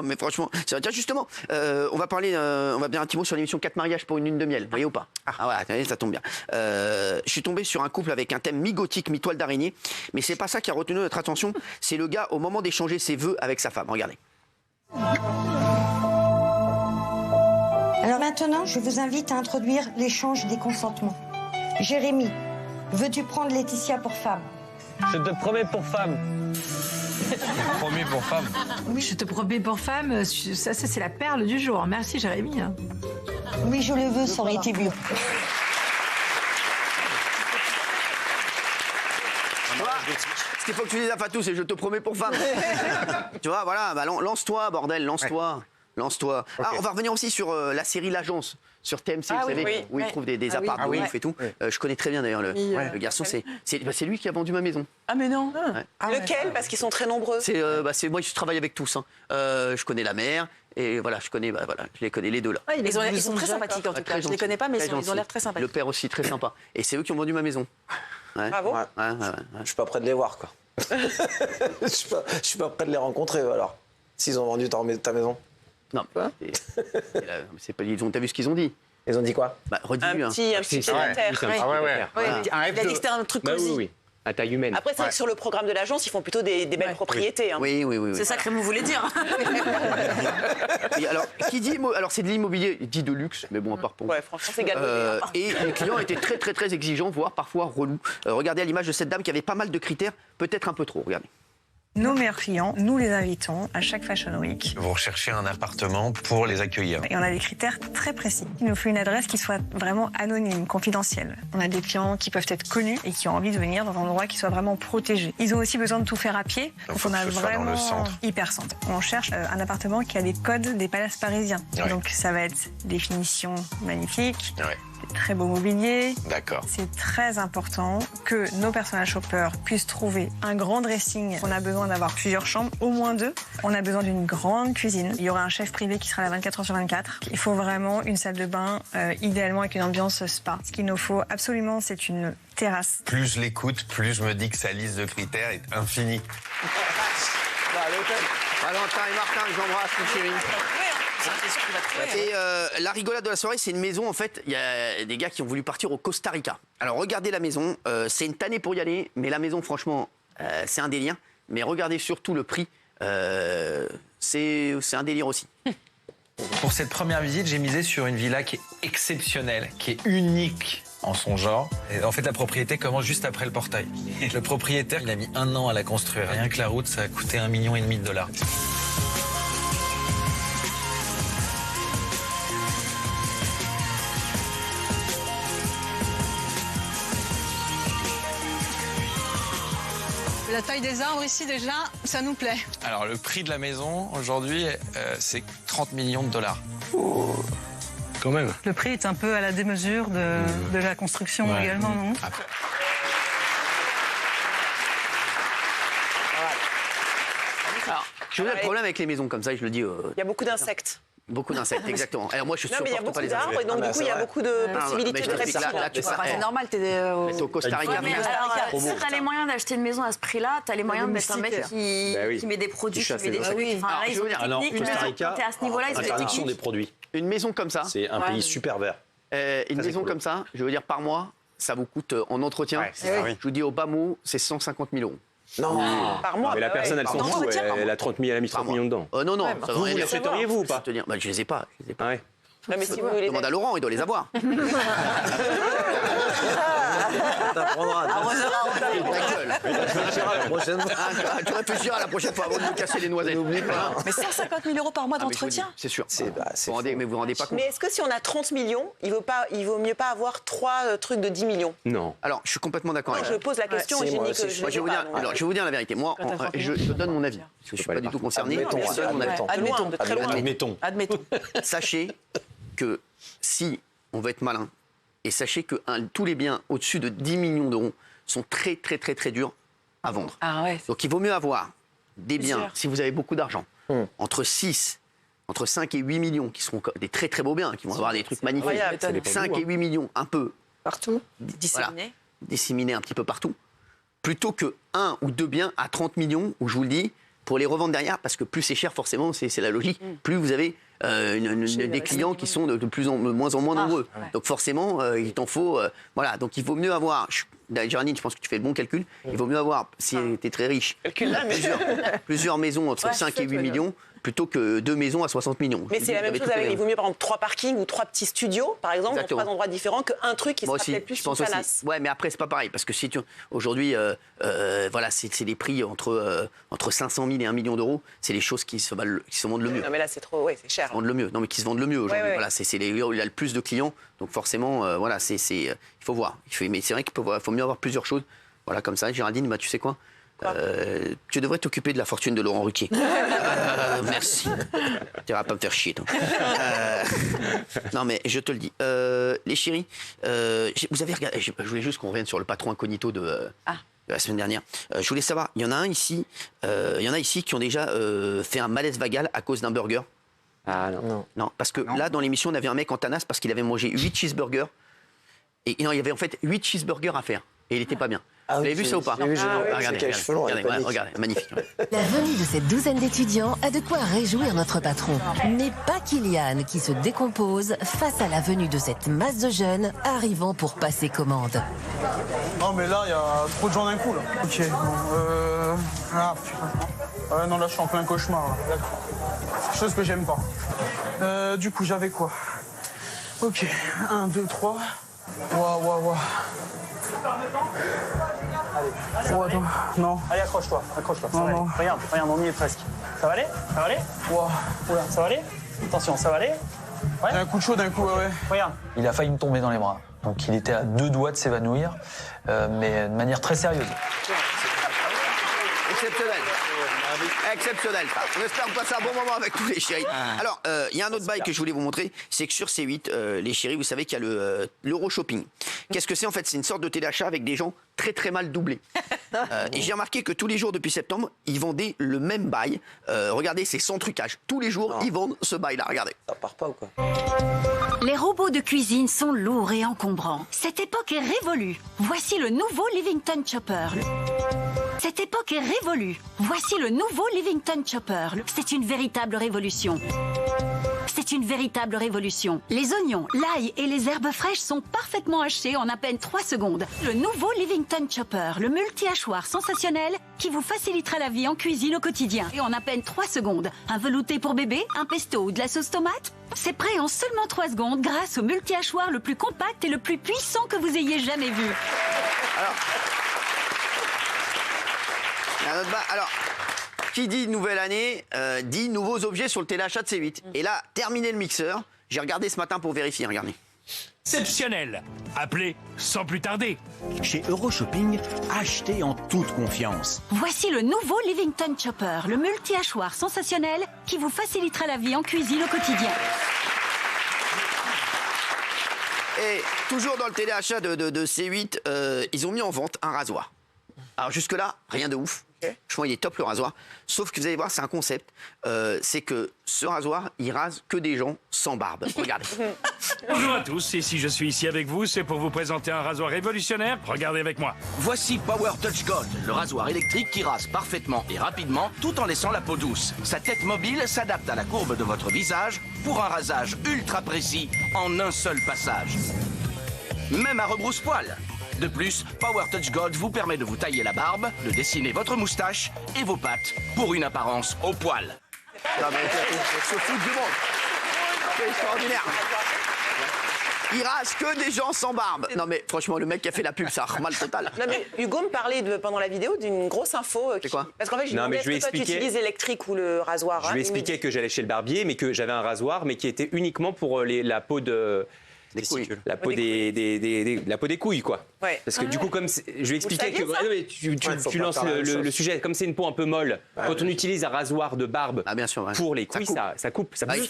Non, mais franchement, tiens, justement, on va dire un petit mot sur l'émission 4 mariages pour une lune de miel. Vous voyez ou pas? Ah voilà, ça tombe bien. Je suis tombé sur un couple avec un thème mi-gothique, mi-toile d'araignée. Mais c'est pas ça qui a retenu notre attention. C'est le gars au moment d'échanger ses vœux avec sa femme. Regardez. Alors maintenant, je vous invite à introduire l'échange des consentements. Jérémy, veux-tu prendre Laetitia pour femme? Je te promets pour femme. Promis pour femme. Oui, je te promets pour femme, ça c'est la perle du jour. Merci Jérémy. Oui, je le veux, ça aurait été mieux. Ce qu'il faut que tu dises à Fatou, c'est je te promets pour femme. Tu vois, voilà, bah, lance-toi, bordel, lance-toi. Ouais. Lance-toi. Okay. Ah, on va revenir aussi sur la série L'Agence, sur TMC, vous savez, où il trouve des apparts de ouf et tout. Je connais très bien d'ailleurs le garçon, c'est lui qui a vendu ma maison. Ah mais non. Lequel? Parce qu'ils sont très nombreux. C'est moi, je travaille avec tous. Hein. Je connais la mère. Et voilà, je les connais les deux là. Ils sont très sympathiques en tout cas. Je les connais pas, mais ils ont l'air très sympathiques. Le père aussi très sympa. Et c'est eux qui ont vendu ma maison. Ouais. Bravo. Ouais. Je suis pas prêt de les voir quoi. Je suis pas prêt de les rencontrer alors. S'ils ont vendu ta maison. Non. T'as vu ce qu'ils ont dit? Ils ont dit quoi? Bah, redis un petit commentaire. Il a dit que c'était un truc cosy. Oui. À taille humaine. Après, c'est vrai que sur le programme de l'agence, ils font plutôt des belles propriétés. Hein. Oui. C'est ça que Raymond voulait dire. Et alors, alors c'est de l'immobilier dit de luxe, mais bon, à part pour. Ouais, franchement, c'est galvaudé. Et les clients étaient très, très, très exigeants, voire parfois relous. Regardez à l'image de cette dame qui avait pas mal de critères, peut-être un peu trop. Regardez. Nos meilleurs clients, nous les invitons à chaque Fashion Week. Vous recherchez un appartement pour les accueillir. Et on a des critères très précis. Il nous faut une adresse qui soit vraiment anonyme, confidentielle. On a des clients qui peuvent être connus et qui ont envie de venir dans un endroit qui soit vraiment protégé. Ils ont aussi besoin de tout faire à pied. Donc on a vraiment hyper centre. On cherche un appartement qui a des codes des palaces parisiens. Ouais. Donc ça va être des finitions magnifiques. Ouais. Très beau mobilier. D'accord. C'est très important que nos personal shoppers puissent trouver un grand dressing. On a besoin d'avoir plusieurs chambres, au moins 2. On a besoin d'une grande cuisine. Il y aura un chef privé qui sera là 24 heures sur 24. Il faut vraiment une salle de bain, idéalement avec une ambiance spa. Ce qu'il nous faut absolument, c'est une terrasse. Plus je l'écoute, plus je me dis que sa liste de critères est infinie. Valentin et Martin, je vous embrasse, mon chéri. Et la rigolade de la soirée, c'est une maison, en fait, il y a des gars qui ont voulu partir au Costa Rica. Alors regardez la maison, c'est une tannée pour y aller, mais la maison, franchement, c'est un délire. Mais regardez surtout le prix, c'est un délire aussi. Pour cette première visite, j'ai misé sur une villa qui est exceptionnelle, qui est unique en son genre. Et en fait, la propriété commence juste après le portail. Et le propriétaire, il a mis 1 an à la construire. Rien que la route, ça a coûté $1,5 million de dollars. La taille des arbres ici, déjà, ça nous plaît. Alors, le prix de la maison, aujourd'hui, c'est $30 millions. Oh. Quand même. Le prix est un peu à la démesure de la construction également, non? Alors, je veux dire, le problème avec les maisons comme ça, je le dis... Il y a beaucoup d'insectes. Beaucoup d'insectes, exactement. Alors moi, je non, mais il y a beaucoup d'arbres, et donc du coup, il y a beaucoup de possibilités de répartition. C'est normal, t'es au Costa Rica. Si t'as les moyens d'acheter une maison à ce prix-là, t'as les moyens de mettre un mec qui met des produits, qui met des trucs. Enfin, là, ils ont des techniques, mais t'es à ce niveau-là, ils ont des techniques. Des produits. Une maison comme ça. C'est un pays super vert. Une maison comme ça, je veux dire, par mois, ça vous coûte en entretien. Je vous dis, au bas mot, c'est 150 000 €. Non, par mois. Mais la personne, elle s'en fout, elle a 30 000, elle a mis 30 millions dedans. Non, vous les achèteriez-vous ou pas? Je les ai pas. Ouais. Non, mais si vous voulez. Demande à Laurent, il doit les avoir. T'apprendras. Tu réfléchiras la prochaine fois avant de me casser les noisettes. N'oublie pas. Mais 150 000 € par mois d'entretien. C'est sûr. Mais vous vous rendez pas compte. Mais est-ce que si on a 30 millions, il vaut mieux pas avoir 3 trucs de 10 millions? Non. Alors, je suis complètement d'accord. Je pose la question et j'ai dit que je ne vais vous dire la vérité. Moi, je donne mon avis. Je ne suis pas du tout concerné. Admettons. Sachez que si on veut être malin, et sachez que tous les biens au-dessus de 10 millions d'euros sont très, très, très, très durs à vendre. Ah ouais. Donc, il vaut mieux avoir des biens, si vous avez beaucoup d'argent, entre 5 et 8 millions, qui seront des très, très beaux biens, qui vont avoir des trucs magnifiques. 5 et 8 millions, un peu. Partout. Disséminés un petit peu partout. Plutôt que 1 ou 2 biens à 30 millions, où je vous le dis, pour les revendre derrière, parce que plus c'est cher, forcément, c'est la logique, plus vous avez des clients qui sont de moins en moins nombreux. Donc forcément, il t'en faut... voilà, donc il vaut mieux avoir... Géraldine, je pense que tu fais le bon calcul. Il vaut mieux avoir, si tu es très riche, plusieurs maisons entre 5 et 8 millions, plutôt que 2 maisons à 60 millions. Mais c'est la même chose avec, il vaut mieux par exemple 3 parkings ou 3 petits studios, par exemple, dans 3 endroits différents, qu'un truc qui sera peut-être plus une palace. Ouais, mais après, c'est pas pareil, parce que si aujourd'hui, voilà, c'est des prix entre 500 000 et 1 million d'euros, c'est les choses qui se vendent le mieux. Non, mais là, c'est trop, ouais, c'est cher. Qui se vendent le mieux. Non, mais qui se vendent le mieux aujourd'hui. Voilà, c'est il y a le plus de clients, donc forcément, voilà, il faut voir. Mais c'est vrai qu'il faut mieux avoir plusieurs choses. Voilà, comme ça, Géraldine, bah, tu sais quoi? Tu devrais t'occuper de la fortune de Laurent Ruquier. Merci. Tu vas pas me faire chier, toi. Non, mais je te le dis. Les chéris, vous avez regardé. Je voulais juste qu'on revienne sur le patron incognito de la semaine dernière. Je voulais savoir, il y en a ici qui ont déjà fait un malaise vagal à cause d'un burger. Ah non. Non, parce que là, dans l'émission, on avait un mec en tanasse parce qu'il avait mangé 8 cheeseburgers. Et non, il y avait en fait 8 cheeseburgers à faire. Et il n'était pas bien. Vous avez vu ça ou pas? Regardez, magnifique. La venue de cette douzaine d'étudiants a de quoi réjouir notre patron. Mais pas Kylian, qui se décompose face à la venue de cette masse de jeunes arrivant pour passer commande. Non mais là, il y a trop de gens d'un coup, là. Ok, bon, non, là, je suis en plein cauchemar, là. Chose que j'aime pas. Du coup, j'avais quoi? Ok, 1, 2, 3. Waouh. Allez. Oh, attends. Non. Allez, accroche-toi. Non. Regarde, on y est presque. Ça va aller? Wow. Oula, ça va aller? Attention, ça va aller? Ouais. Un coup de chaud d'un coup, ouais. Regarde. Il a failli me tomber dans les bras. Donc il était à 2 doigts de s'évanouir, mais de manière très sérieuse. Exceptionnel. On espère passer un bon moment avec tous les chéris. Alors, il y a un autre bail que je voulais vous montrer, c'est que sur C8, les chéris, vous savez qu'il y a l'Euroshopping. Qu'est-ce que c'est en fait? C'est une sorte de téléachat avec des gens très très mal doublés. Et j'ai remarqué que tous les jours depuis septembre, ils vendaient le même bail. Regardez, c'est sans trucage. Tous les jours, ils vendent ce bail-là. Regardez. Ça part pas ou quoi? Les robots de cuisine sont lourds et encombrants. Cette époque est révolue. Voici le nouveau Livington Chopper. Cette époque est révolue. Voici le nouveau Livington Chopper. C'est une véritable révolution. C'est une véritable révolution. Les oignons, l'ail et les herbes fraîches sont parfaitement hachés en à peine 3 secondes. Le nouveau Livington Chopper, le multi-hachoir sensationnel qui vous facilitera la vie en cuisine au quotidien. Et en à peine 3 secondes. Un velouté pour bébé, un pesto ou de la sauce tomate? C'est prêt en seulement 3 secondes grâce au multi-hachoir le plus compact et le plus puissant que vous ayez jamais vu. Alors, qui dit nouvelle année, dit nouveaux objets sur le téléachat de C8. Et là, terminé le mixeur, j'ai regardé ce matin pour vérifier, regardez. Exceptionnel. Appelez sans plus tarder. Chez Euroshopping, achetez en toute confiance. Voici le nouveau Livington Chopper, le multi-hachoir sensationnel qui vous facilitera la vie en cuisine au quotidien. Et toujours dans le téléachat de C8, ils ont mis en vente un rasoir. Alors jusque-là, rien de ouf. Franchement, il est top le rasoir. Sauf que vous allez voir, c'est un concept. C'est que ce rasoir, il rase que des gens sans barbe. Regardez. Bonjour à tous, et si je suis ici avec vous, c'est pour vous présenter un rasoir révolutionnaire. Regardez avec moi. Voici Power Touch Gold, le rasoir électrique qui rase parfaitement et rapidement tout en laissant la peau douce. Sa tête mobile s'adapte à la courbe de votre visage pour un rasage ultra précis en un seul passage. Même à rebrousse-poil. De plus, Power Touch Gold vous permet de vous tailler la barbe, de dessiner votre moustache et vos pattes pour une apparence au poil. Non mais se foutre du monde. C'est extraordinaire. Il rase que des gens sans barbe. Non mais franchement, le mec qui a fait la pub, ça a mal total. Non mais Hugo me parlait pendant la vidéo d'une grosse info. C'est quoi? Parce qu'en fait, je lui demandais, est-ce que toi tu utilises l'électrique ou le rasoir? Je lui ai expliqué que j'allais chez le barbier, mais que j'avais un rasoir, mais qui était uniquement pour la peau de... Des couilles. La peau la peau des couilles, quoi. Ouais. Parce que du coup, comme je lui expliquais que tu lances le sujet, comme c'est une peau un peu molle, quand on utilise un rasoir de barbe pour les couilles, ça coupe, ça bouge.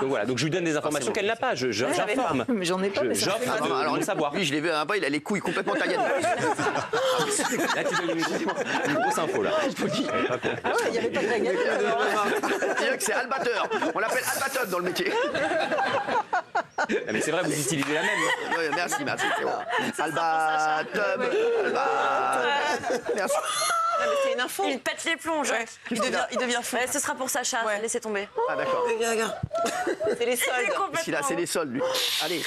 Donc voilà, donc je lui donne des informations qu'elle n'a pas. J'informe. Mais j'en ai pas. Alors, savoir. Lui, je l'ai vu un peu, il a les couilles complètement taillées. Là, tu donnes une grosse info, là. Ah ouais, il n'y avait pas de baguette. C'est-à-dire que c'est Albateur. On l'appelle Albateur dans le métier. Mais c'est vrai, vous utilisez la même. Oui, merci. Albateur. Merci. mais c'est une info. Il pète les plombs. Ouais. Il devient fou. Ce sera pour Sacha, laissez tomber. Ah d'accord. C'est les soldes. C'est les soldes, lui. Allez.